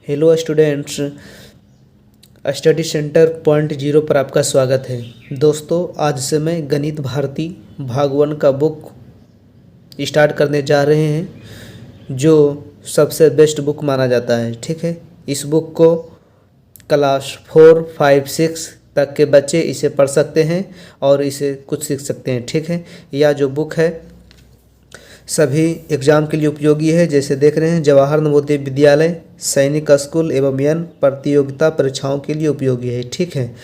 Hello students, study centre point zero पर आपका स्वागत है। दोस्तों, आज से मैं गणित भारती भाग 1 का बुक स्टार्ट करने जा रहे हैं, जो सबसे बेस्ट बुक माना जाता है। ठीक है, इस बुक को क्लास 4, 5, 6 तक के बच्चे इसे पढ़ सकते हैं और इसे कुछ सीख सकते हैं। ठीक है, यह जो बुक है सभी एग्ज़ाम के लिए उपयोगी है। जैसे देख रहे हैं, जवाहर नवोदय विद्यालय, सैनिक स्कूल एवं यन प्रतियोगिता परीक्षाओं के लिए उपयोगी है। ठीक है,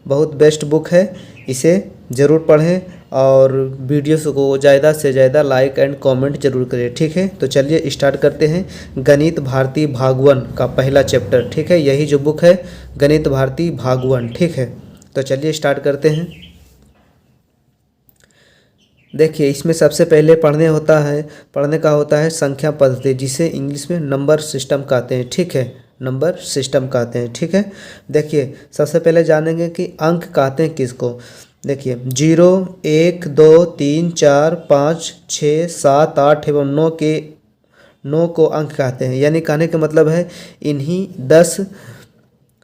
बहुत बेस्ट बुक है, इसे ज़रूर पढ़ें और वीडियोस को ज़्यादा से ज़्यादा लाइक एंड कमेंट जरूर करें। ठीक है, तो चलिए स्टार्ट करते हैं गणित भारती भाग 1 का पहला चैप्टर। ठीक है, यही जो बुक है गणित भारती भाग 1। ठीक है, तो चलिए स्टार्ट करते हैं। देखिए, इसमें सबसे पहले पढ़ने का होता है संख्या पद्धति, जिसे इंग्लिश में नंबर सिस्टम कहते हैं। ठीक है, नंबर सिस्टम कहते हैं। ठीक है, देखिए सबसे पहले जानेंगे कि अंक कहते हैं किसको। देखिए 0, 1, 2, 3, 4, 5, 6, 7, 8 एवं 9 को अंक कहते हैं। यानी कहने का मतलब है इन्हीं 10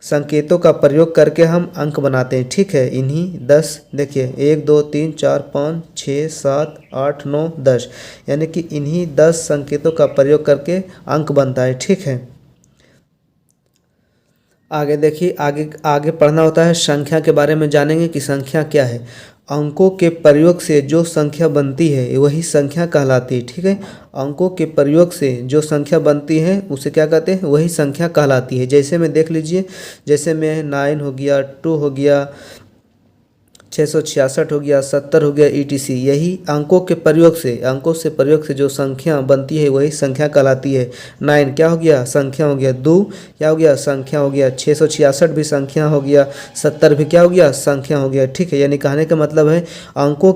संकेतों का प्रयोग करके हम अंक बनाते हैं। ठीक है, इन्हीं 10, देखिए 1, 2, 3, 4, 5, 6, 7, 8, 9, 10, यानी कि इन्हीं 10 संकेतों का प्रयोग करके अंक बनता है। ठीक है, आगे देखिए, आगे पढ़ना होता है संख्या के बारे में। जानेंगे कि संख्या क्या है। अंकों के प्रयोग से जो संख्या बनती है वही संख्या कहलाती है। ठीक है, अंकों के प्रयोग से जो संख्या बनती है उसे क्या कहते हैं, वही संख्या कहलाती है। जैसे में देख लीजिए, जैसे में 9 हो गया, 2 हो गया, 666 हो गया, 70 हो गया, ETC। यही अंकों से प्रयोग से जो संख्या बनती है वही संख्या कहलाती है। 9 क्या हो गया, संख्या हो गया। 2 क्या हो गया, संख्या हो गया। 666 भी संख्या हो गया। 70 भी क्या हो गया, संख्या हो गया। ठीक है, यानी कहने का मतलब है अंकों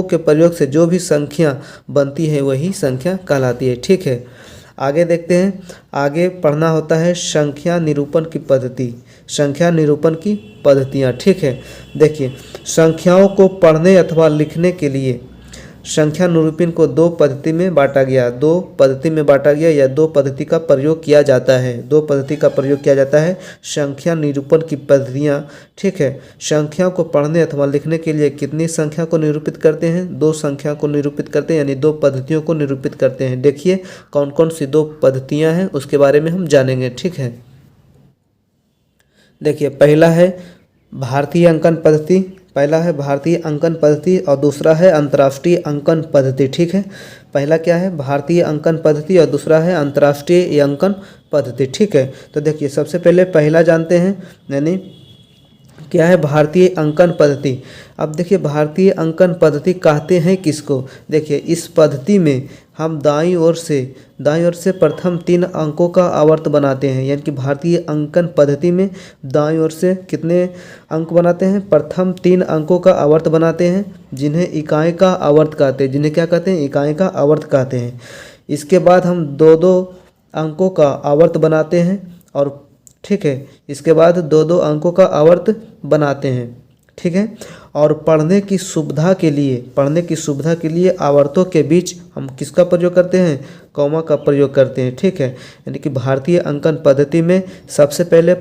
के प्रयोग से जो भी संख्या बनती है वही संख्या कहलाती है। ठीक है, आगे देखते हैं। आगे पढ़ना होता है संख्या निरूपण की पद्धति, संख्या निरूपण की पद्धतियाँ। ठीक है, देखिए संख्याओं को पढ़ने अथवा लिखने के लिए संख्या निरूपण को दो पद्धति में बांटा गया या दो पद्धति का प्रयोग किया जाता है। संख्या निरूपण की पद्धतियाँ। ठीक है, संख्या को पढ़ने अथवा लिखने के लिए कितनी संख्या को निरूपित करते हैं, 2 संख्या को निरूपित करते हैं, यानी 2 पद्धतियों को निरूपित करते हैं। देखिए कौन कौन सी 2 पद्धतियाँ हैं उसके बारे में हम जानेंगे। ठीक है, देखिए पहला है भारतीय अंकन पद्धति और दूसरा है अंतर्राष्ट्रीय अंकन पद्धति। ठीक है, पहला क्या है, भारतीय अंकन पद्धति और दूसरा है अंतर्राष्ट्रीय अंकन पद्धति। ठीक है, तो देखिए सबसे पहले पहला जानते हैं, यानी क्या है भारतीय अंकन पद्धति। अब देखिए भारतीय अंकन पद्धति कहते हैं किसको। देखिए इस पद्धति में हम दाईं ओर से प्रथम 3 अंकों का आवर्त बनाते हैं। यानी कि भारतीय अंकन पद्धति में दाईं ओर से कितने अंक बनाते हैं, प्रथम 3 अंकों का आवर्त बनाते हैं, जिन्हें इकाई का आवर्त कहते हैं। जिन्हें क्या कहते हैं, इकाई का आवर्त कहते हैं। इसके बाद हम 2-2 अंकों का आवर्त बनाते हैं और ठीक है, इसके बाद 2-2 अंकों का आवर्त बनाते हैं। ठीक है, और पढ़ने की सुविधा के लिए आवर्तों के बीच हम किसका प्रयोग करते हैं, कॉमा का प्रयोग करते हैं। ठीक है, यानी कि भारतीय अंकन पद्धति में सबसे पहले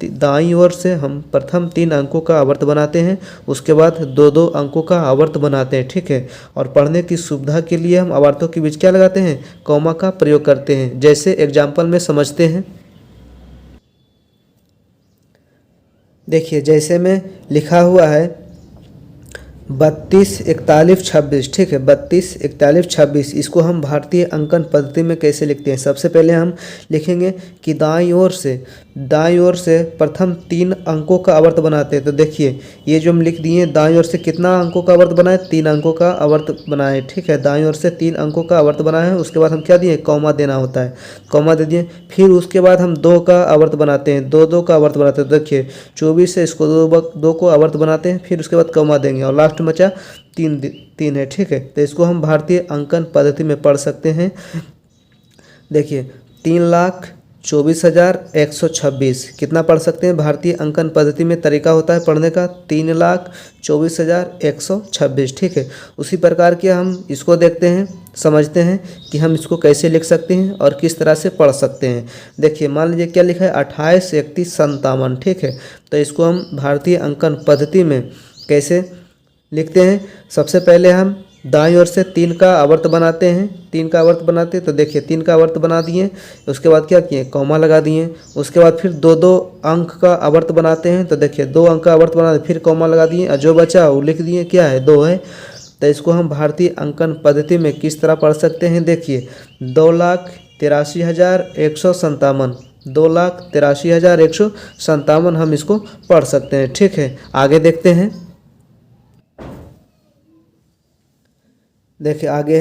दाईं ओर से हम प्रथम 3 अंकों का आवर्त बनाते हैं, उसके बाद 2-2 अंकों का आवर्त बनाते हैं। ठीक है, और पढ़ने की सुविधा के लिए हम आवर्तों के बीच क्या लगाते हैं, कॉमा का प्रयोग करते हैं। जैसे एग्जाम्पल में समझते हैं। देखिए जैसे में लिखा हुआ है 32, 41, 26। ठीक है, 32, 41, 26, इसको हम भारतीय अंकन पद्धति में कैसे लिखते हैं। सबसे पहले हम लिखेंगे कि दाईं ओर से प्रथम 3 अंकों का आवर्त बनाते हैं। तो देखिए ये जो हम लिख दिए, दाईं ओर से कितना अंकों का आवर्त बनाए, 3 अंकों का आवर्त बनाए। ठीक है, दाईं ओर से 3 अंकों का आवर्त बनाए हैं। उसके बाद हम क्या दिए, कॉमा देना होता है, कॉमा दे दिए। फिर उसके बाद हम 2 का आवर्त बनाते हैं, 2-2 का आवर्त बनाते हैं। देखिए 24 से इसको 2 को आवर्त बनाते हैं, फिर उसके बाद कॉमा देंगे और लास्ट में बचा 3 है। ठीक है, तो इसको हम भारतीय अंकन पद्धति में पढ़ सकते हैं। देखिए 24,126 कितना पढ़ सकते हैं? भारतीय अंकन पद्धति में तरीका होता है पढ़ने का 3,24,126। ठीक है, उसी प्रकार के हम इसको देखते हैं, समझते हैं कि हम इसको कैसे लिख सकते हैं और किस तरह से पढ़ सकते हैं। देखिए मान लीजिए क्या लिखा है 28, 31, 57। ठीक है, तो इसको हम भारतीय अंकन पद्धति में कैसे लिखते हैं? सबसे पहले हम दाईं ओर से 3 का आवर्त बनाते हैं, 3 का आवर्त बनाते हैं। तो देखिए 3 का आवर्त बना दिए, उसके बाद क्या किए? कॉमा लगा दिए। उसके बाद फिर 2-2 अंक का आवर्त बनाते हैं। तो देखिए 2 अंक का आवर्त बना, फिर कॉमा लगा दिए और जो बचा वो लिख दिए, क्या है? 2 है। तो इसको हम भारतीय अंकन पद्धति में किस तरह पढ़ सकते हैं? देखिए 2,83,157, 2,83,157 हम इसको पढ़ सकते हैं। ठीक है, आगे देखते हैं। देखिए आगे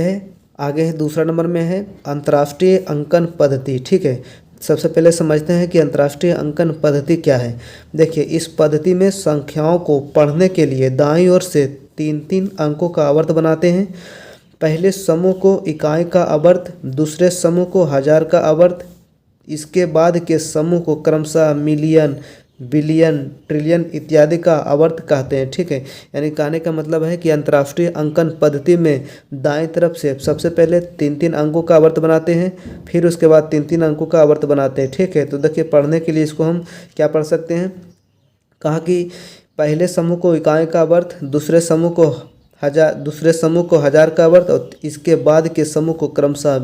है दूसरा नंबर में है अंतर्राष्ट्रीय अंकन पद्धति। ठीक है, सबसे पहले समझते हैं कि अंतर्राष्ट्रीय अंकन पद्धति क्या है। देखिए इस पद्धति में संख्याओं को पढ़ने के लिए दाईं ओर से 3-3 अंकों का आवर्त बनाते हैं। पहले समूह को इकाई का आवर्त, दूसरे समूह को हजार का आवर्त, इसके बाद के समूह को क्रमशः मिलियन, बिलियन, ट्रिलियन इत्यादि का आवर्त कहते हैं। ठीक है, यानी कहने का मतलब है कि अंतर्राष्ट्रीय अंकन पद्धति में दाएं तरफ से सबसे पहले 3-3 अंकों का आवर्त बनाते हैं, फिर उसके बाद 3-3 अंकों का आवर्त बनाते हैं। ठीक है, तो देखिए पढ़ने के लिए इसको हम क्या पढ़ सकते हैं? कहा कि पहले समूह को इकाई का आवर्त, दूसरे समूह को हजार का आवर्त और इसके बाद के समूह को क्रमशः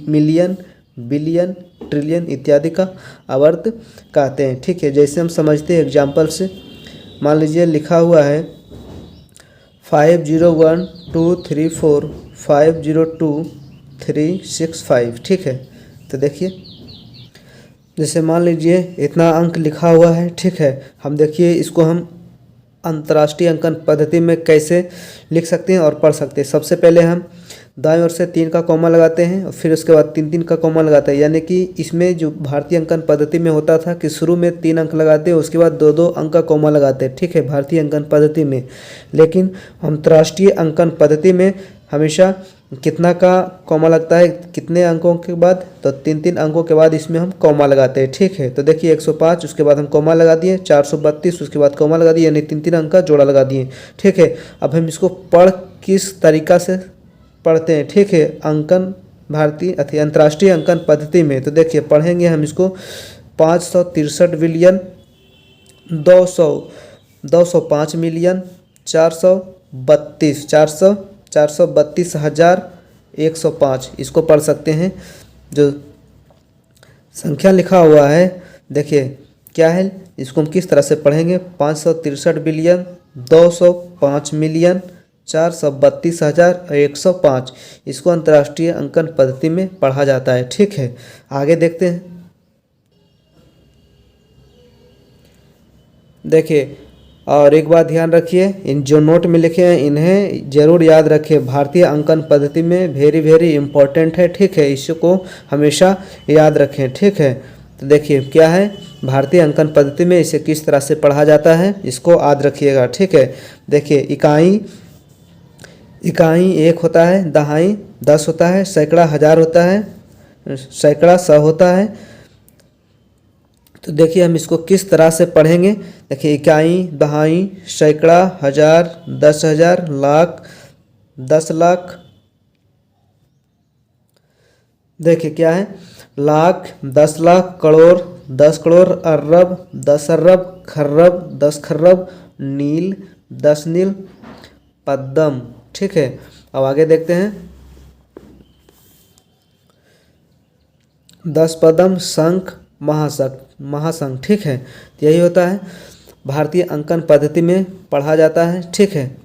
मिलियन, बिलियन, ट्रिलियन इत्यादि का आवर्त कहते हैं। ठीक है, जैसे हम समझते हैं एग्जाम्पल से, मान लीजिए लिखा हुआ है 501234502365। ठीक है, तो देखिए जैसे मान लीजिए इतना अंक लिखा हुआ है। ठीक है, हम देखिए इसको हम अंतर्राष्ट्रीय अंकन पद्धति में कैसे लिख सकते हैं और पढ़ सकते हैं। सबसे पहले हम दाईं ओर से 3 का कॉमा लगाते हैं और फिर उसके बाद 3-3 का कॉमा लगाते हैं। यानी कि इसमें जो भारतीय अंकन पद्धति में होता था कि शुरू में 3 अंक लगाते हैं, उसके बाद 2-2 अंक का कॉमा लगाते हैं। ठीक है, भारतीय अंकन पद्धति में। लेकिन अंतर्राष्ट्रीय अंकन पद्धति में हमेशा कितना का कॉमा लगता है? कितने अंकों के बाद? तो 3-3 अंकों के बाद इसमें हम कॉमा लगाते हैं। ठीक है, तो देखिए 105, उसके बाद हम कॉमा लगा दिए, 432, उसके बाद कॉमा लगा दिए, यानी 3-3 अंक का जोड़ा लगा दिए। ठीक है, अब हम इसको पढ़ किस तरीका से पढ़ते हैं? ठीक है, अंकन भारतीय अंतर्राष्ट्रीय अंकन पद्धति में। तो देखिए पढ़ेंगे हम इसको 563 बिलियन, 205 मिलियन, 432,105 इसको पढ़ सकते हैं। जो संख्या लिखा हुआ है देखिए क्या है, इसको हम किस तरह से पढ़ेंगे? 563 बिलियन, 205 मिलियन, 432,105 इसको अंतर्राष्ट्रीय अंकन पद्धति में पढ़ा जाता है। ठीक है, आगे देखते हैं। देखिए और एक बात ध्यान रखिए, इन जो नोट में लिखे हैं इन्हें जरूर याद रखिए। भारतीय अंकन पद्धति में वेरी इम्पोर्टेंट है। ठीक है, इसको हमेशा याद रखें। ठीक है, तो देखिए क्या है भारतीय अंकन पद्धति में इसे किस तरह से पढ़ा जाता है, इसको याद रखिएगा। ठीक है, देखिए इकाई 1 होता है, दहाई 10 होता है, सैकड़ा 1000 होता है, सैकड़ा 100 होता है। तो देखिए हम इसको किस तरह से पढ़ेंगे? देखिए इकाई, दहाई, सैकड़ा, 1000, 10,000, लाख, 10 लाख। देखिए क्या है? लाख, 10 लाख, करोड़, 10 करोड़, अरब, 10 अरब, खर्रब, 10 खर्रब, नील, 10 नील, पद्म। ठीक है, अब आगे देखते हैं। 10 पद्म, शंख, महाशंख। ठीक है, तो यही होता है भारतीय अंकन पद्धति में पढ़ा जाता है। ठीक है,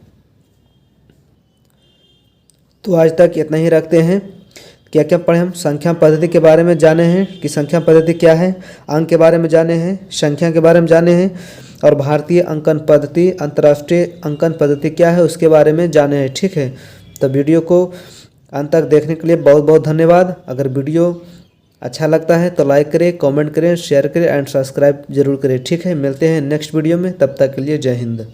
तो आज तक इतना ही रखते हैं। क्या क्या पढ़े हम? संख्या पद्धति के बारे में जाने हैं कि संख्या पद्धति क्या है, अंक के बारे में जाने हैं, संख्या के बारे में जाने हैं और भारतीय अंकन पद्धति, अंतर्राष्ट्रीय अंकन पद्धति क्या है उसके बारे में जाने हैं। ठीक है, तो वीडियो को अंत तक देखने के लिए बहुत बहुत धन्यवाद। अगर वीडियो अच्छा लगता है तो लाइक करें, कमेंट करें, शेयर करें एंड सब्सक्राइब जरूर करें। ठीक है, मिलते हैं नेक्स्ट वीडियो में, तब तक के लिए जय हिंद।